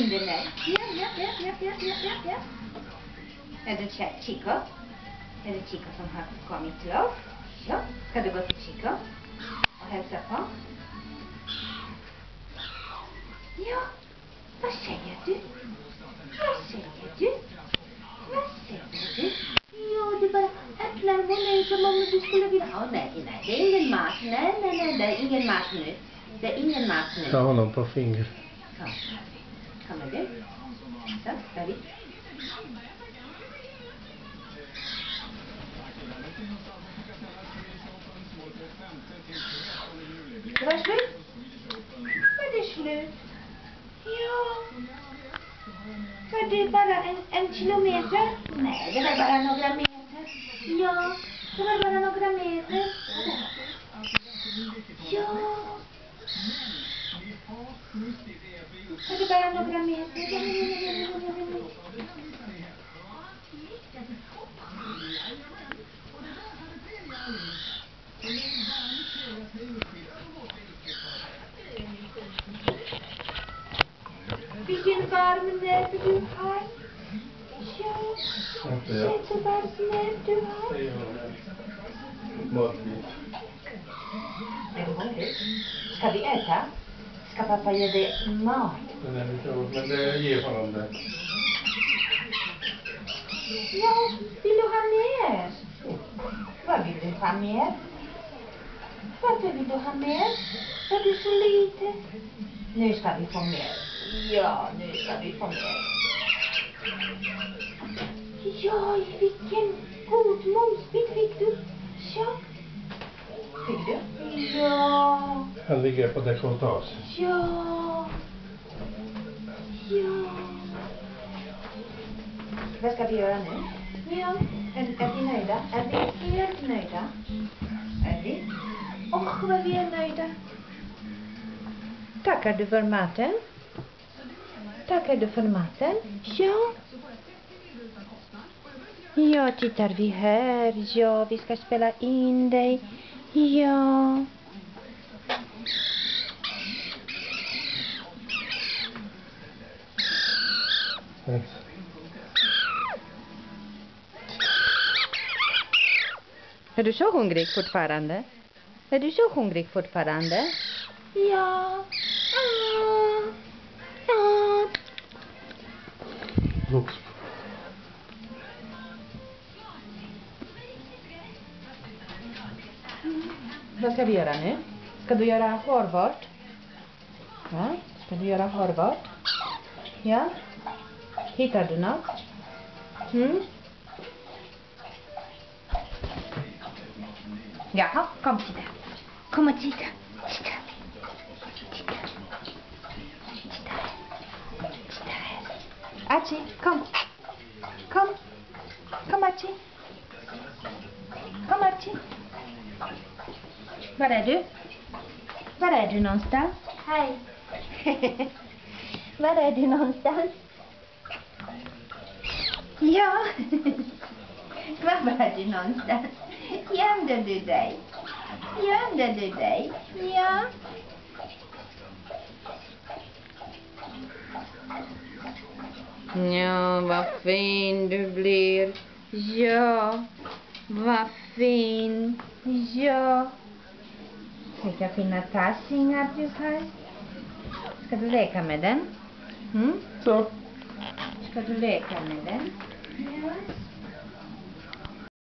kindernet. Ja. Är det Chico? Är det Chico som har kommit till oss? Ja, ska du gå till Chico och hälsa på? Ja, vad säger du? Ja, du bara öppnar munnen som om du skulle vilja ha. Nej, det är ingen mat. Nej, det är ingen mat nu. Det är ingen mat nu. Ta honom på finger. Kommer du? Så, David. Det var slut? Var det slut? Ja. Var det bara en kilometer? Nej, det var bara några meter. Ja, det var bara några meter. Ja. Var det bara några meter? Vilken varm nerv du har. Ja. Se så varm nerv du har. Är du hungrig? Ska vi äta? Ska pappa ge dig mat? Men det ger honom det. Ja, vill du ha mer? Vad vill du ha mer? Varför vill du ha mer? Är du så lite? Nu ska vi få mer. Ja, nu ska vi få mer. Ja, vilken god mosbit fick du. Ja. Fick du? Ja. Han ligger på dekolletage. Ja. Vad ska vi göra nu? Ja. Är vi nöjda? Är vi helt nöjda? Är vi? Vad vi är nöjda. Tackar du för maten? Tackar du för maten? Ja. Ja, tittar vi här. Ja, vi ska spela in dig. Ja. Är du så hungrig fortfarande? Är du så hungrig fortfarande? Ja. Vad ska vi göra nu? Ska du göra hårvård? Ja, ska du göra hårvård? Ja. Hittar du något? Jaha, kom titta. Kom och titta. Titta här. Archie, kom. Kom Archie. Kom Archie. Var är du? Var är du någonstans? Hej. Var är du någonstans? Ja. Var var du någonstans? Gömde du dig? Ja. Ja, vad fin du blir. Ja, vad fin. Ja. Vilka fina tassingar du har. Ska du leka med den? Så. Ska du leka med den? Ja.